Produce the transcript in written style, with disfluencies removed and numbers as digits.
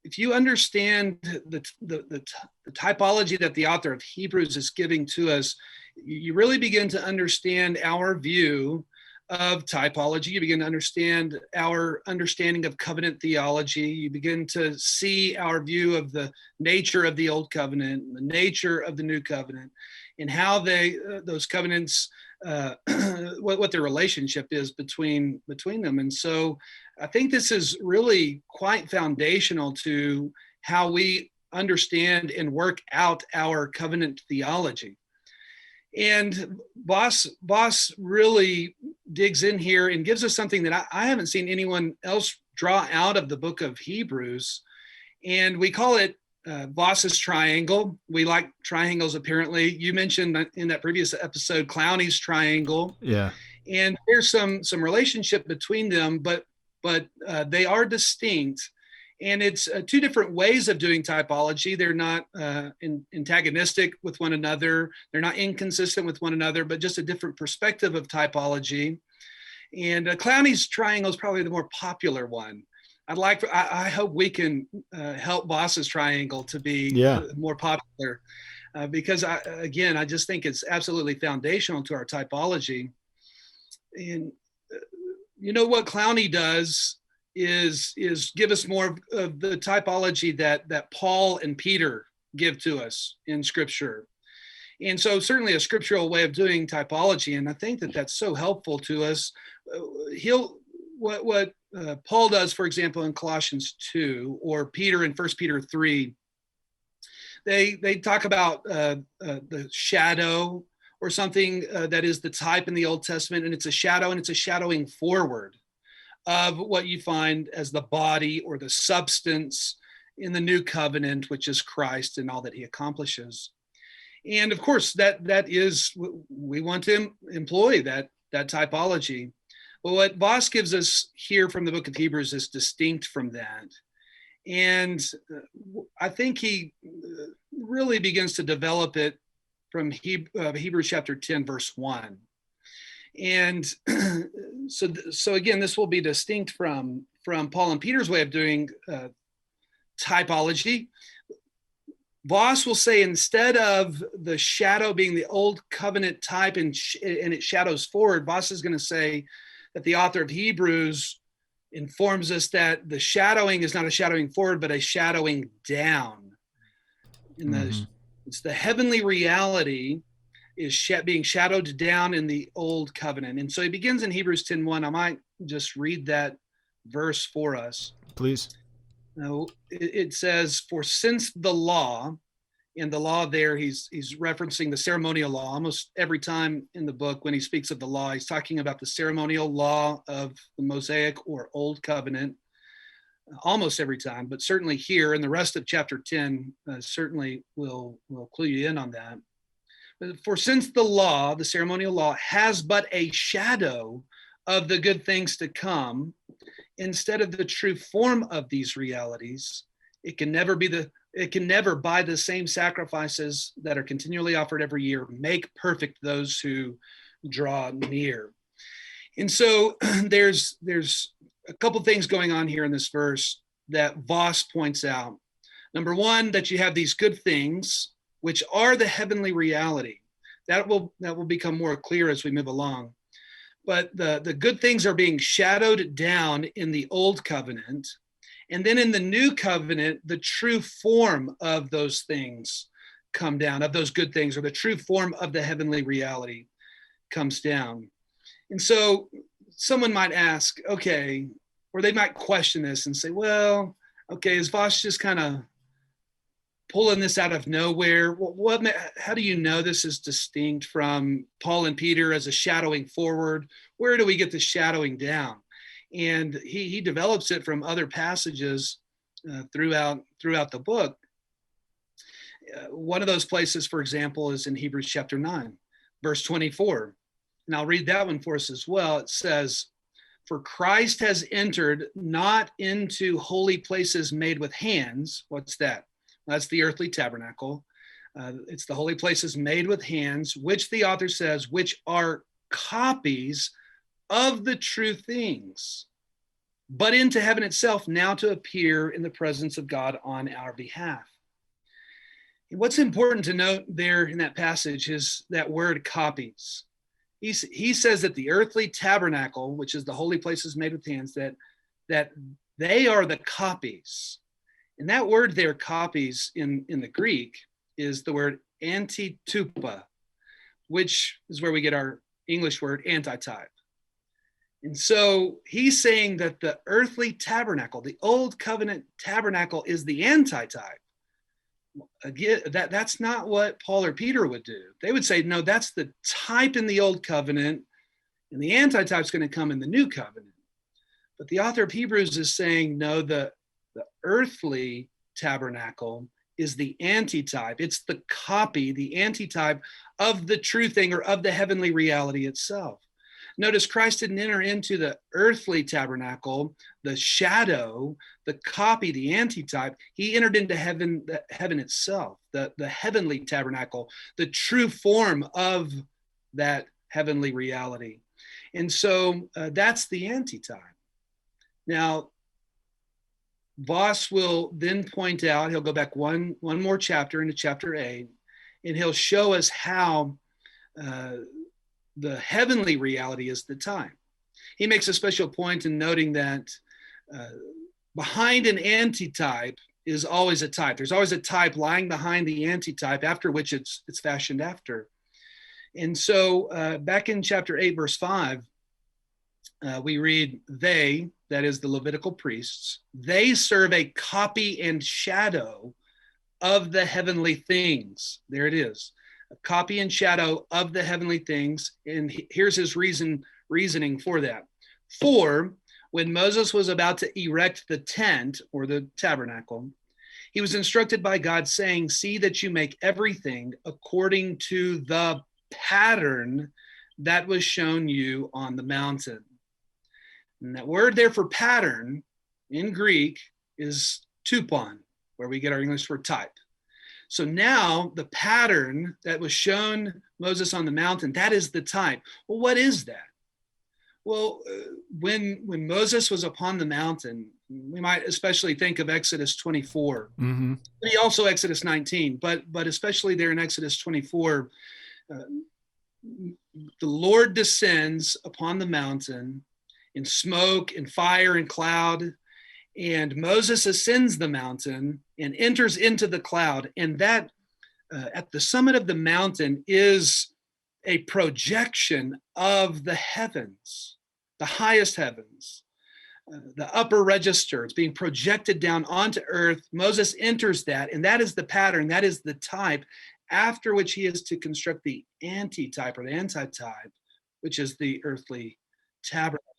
if you understand the typology that the author of Hebrews is giving to us, you really begin to understand our view of typology. You begin to understand our understanding of covenant theology. You begin to see our view of the nature of the old covenant, the nature of the new covenant, and how those covenants, what their relationship is between them. And so I think this is really quite foundational to how we understand and work out our covenant theology. And Vos really digs in here and gives us something that I haven't seen anyone else draw out of the book of Hebrews. And we call it Vos's triangle. We like triangles, apparently. You mentioned in that previous episode, Clowney's triangle. Yeah. And there's some relationship between them, but they are distinct. And it's two different ways of doing typology. They're not antagonistic with one another. They're not inconsistent with one another, but just a different perspective of typology. And Clowney's triangle is probably the more popular one. I hope we can help Vos's triangle to be more popular because I just think it's absolutely foundational to our typology. And you know what Clowney does is give us more of the typology that Paul and Peter give to us in Scripture. And so certainly a scriptural way of doing typology, and I think that that's so helpful to us. What Paul does, for example, in Colossians 2 or Peter in 1 Peter 3, they talk about the shadow or something that is the type in the Old Testament, and it's a shadow, and it's a shadowing forward of what you find as the body or the substance in the new covenant, which is Christ and all that he accomplishes. And of course, that is, we want to employ that typology. But what Vos gives us here from the book of Hebrews is distinct from that. And I think he really begins to develop it from Hebrews chapter 10, verse 1. And so again, this will be distinct from Paul and Peter's way of doing typology. Vos will say instead of the shadow being the old covenant type and it shadows forward, Vos is going to say that the author of Hebrews informs us that the shadowing is not a shadowing forward, but a shadowing down. It's the heavenly reality is being shadowed down in the old covenant. And so he begins in Hebrews 10:1. I might just read that verse for us. Please. Now, it says, for since the law, and the law there, he's referencing the ceremonial law. Almost every time in the book when he speaks of the law, he's talking about the ceremonial law of the Mosaic or Old Covenant. Almost every time, but certainly here in the rest of chapter 10, certainly will clue you in on that. For since the law, the ceremonial law, has but a shadow of the good things to come, instead of the true form of these realities, it can never by the same sacrifices that are continually offered every year make perfect those who draw near. And so there's a couple things going on here in this verse that Vos points out. Number one, that you have these good things, which are the heavenly reality. That will become more clear as we move along. But the good things are being shadowed down in the old covenant. And then in the new covenant, the true form of those things come down, of those good things, or the true form of the heavenly reality comes down. And so someone might ask, okay, or they might question this and say, well, okay, is Vos just kind of pulling this out of nowhere? How do you know this is distinct from Paul and Peter as a shadowing forward? Where do we get the shadowing down? And he develops it from other passages throughout the book. One of those places, for example, is in Hebrews chapter 9, verse 24. And I'll read that one for us as well. It says, for Christ has entered not into holy places made with hands. What's that? That's the earthly tabernacle. It's the holy places made with hands, which the author says, which are copies of the true things. but into heaven itself, now to appear in the presence of God on our behalf. And what's important to note there in that passage is that word copies. He says that the earthly tabernacle, which is the holy places made with hands, that they are the copies. And that word there, copies, in the Greek, is the word antitype, which is where we get our English word antitype. And so he's saying that the earthly tabernacle, the old covenant tabernacle, is the antitype. Again, that's not what Paul or Peter would do. They would say, no, that's the type in the old covenant, and the antitype is going to come in the new covenant. But the author of Hebrews is saying, no, the earthly tabernacle is the antitype. It's the copy, the antitype of the true thing, or of the heavenly reality itself. Notice Christ didn't enter into the earthly tabernacle, the shadow, the copy, the antitype. He entered into heaven, heaven itself, the heavenly tabernacle, the true form of that heavenly reality. And so that's the antitype. Now, Vos will then point out, he'll go back one more chapter into chapter 8, and he'll show us how the heavenly reality is the time. He makes a special point in noting that behind an antitype is always a type. There's always a type lying behind the antitype, after which it's fashioned after. And so back in chapter 8, verse 5, we read, they, that is the Levitical priests, they serve a copy and shadow of the heavenly things. There it is. A copy and shadow of the heavenly things. And here's his reasoning for that. For when Moses was about to erect the tent, or the tabernacle, he was instructed by God, saying, see that you make everything according to the pattern that was shown you on the mountain. And that word there for pattern in Greek is tupon, where we get our English word type. So now the pattern that was shown Moses on the mountain, that is the type. Well, what is that? Well, when Moses was upon the mountain, we might especially think of Exodus 24. Mm-hmm. Maybe also Exodus 19, but especially there in Exodus 24, the Lord descends upon the mountain in smoke and fire and cloud. And Moses ascends the mountain and enters into the cloud. And that at the summit of the mountain is a projection of the heavens, the highest heavens, the upper register. It's being projected down onto earth. Moses enters that, and that is the pattern, that is the type, after which he is to construct the antitype, or the antitype, which is the earthly tabernacle.